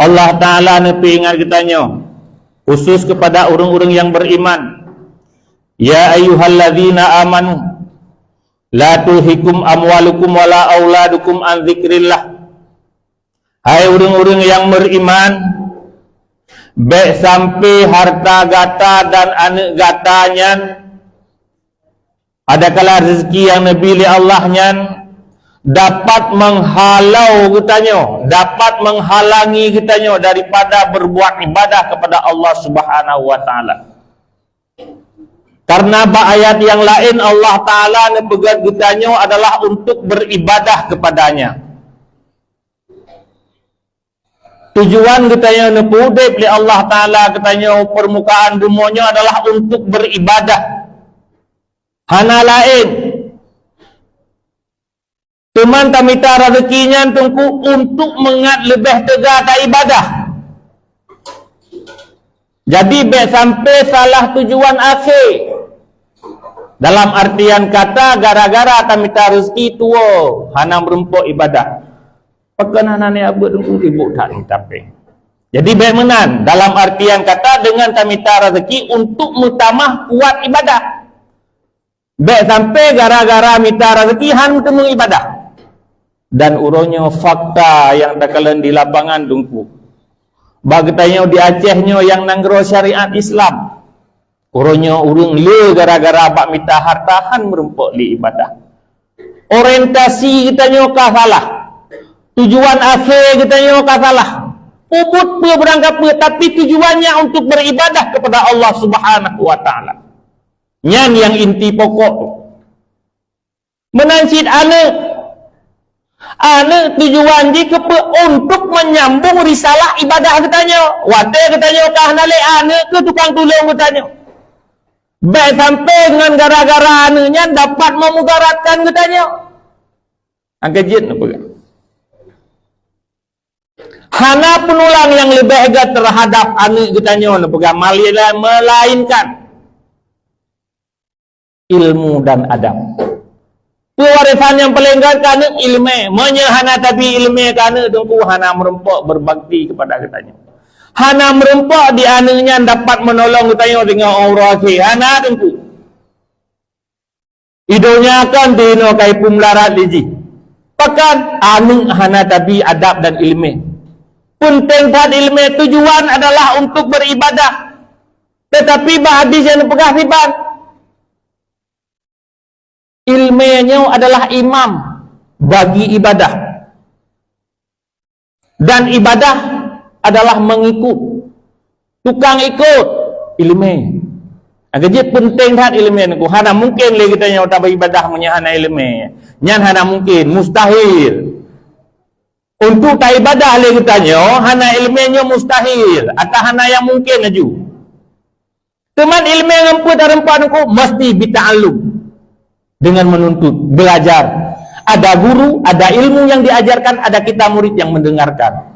Allah Ta'ala nepi ingat kitanya khusus kepada orang-orang yang beriman. Ya ayyuhalladzina amanu la tulhikum amwalukum wala auladukum an dzikrillah. Hai orang-orang yang beriman, baik sampai harta gata dan anak gatanya ada kala rezeki yang Nabi Allah nyan dapat menghalau kitanya, dapat menghalangi kitanya daripada berbuat ibadah kepada Allah Subhanahu wa taala. Karena ayat yang lain Allah Ta'ala nepegat kitanya adalah untuk beribadah kepadanya. Tujuan kitanya nepudep li Allah Ta'ala kitanya permukaan dumonya adalah untuk beribadah. Hana lain. Teman tamita rezekinya tungku untuk mengat lebih tegak ibadah. Jadi baik sampai salah tujuan akhir. Dalam artian kata gara-gara tamita rezeki tua hana merempok ibadah. Pakan hana ni abut tungku ibu tak tapi. Jadi baik menan dalam artian kata dengan tamita rezeki untuk mutamah kuat ibadah. Baik sampai gara-gara minta rezeki han temu ibadah. Dan uronyo fakta yang takalan di lapangan tungku. Bagtanya di Acehnya yang nanggro syariat Islam. Uronyo urung le gara-gara bak minta hartahan merempok li ibadah. Orientasi kitanya kah salah. Tujuan akhir kitanya kah salah. Puput pe berangkap pe tapi tujuannya untuk beribadah kepada Allah Subhanahu wa taala. Nyan yang inti pokok tu. Menansid anak tujuan jika untuk menyambung risalah ibadah katanya. Wate katanya kah nale anak ke tukang tolong katanya. Baik sampai dengan gara-gara anaknya dapat memudaratkan katanya. Angkajin apa kan? Hana penulang yang lebih hebat terhadap anak katanya apa melainkan ilmu dan adab. Pewarisan yang paling karena ilmu, menyahana tapi ilmu karena tunggu hana merempok berbakti kepada katanya. Hana merempok di anaknya dapat menolong katanya dengan orang si hana tunggu. Idonya akan dino kai pumlarat liji. Pakan anak hana tapi adab dan ilmu. Penting buat ilmu tujuan adalah untuk beribadah. Tetapi hadis yang pegah riban. Ilmunya adalah imam bagi ibadah. Dan ibadah adalah mengikut. Tukang ikut ilmu. Jadi penting dah ilmu ni. Hana mungkin lagi kita yang tak beribadah menyahana ilmu. Nyan hana mungkin, mustahil. Untuk tak ibadah lagi kita hana ilmunya mustahil. Atau hana yang mungkin aja. Teman ilmu yang empu dan rempan aku mesti bita'alum. Dengan menuntut, belajar. Ada guru, ada ilmu yang diajarkan, ada kita murid yang mendengarkan.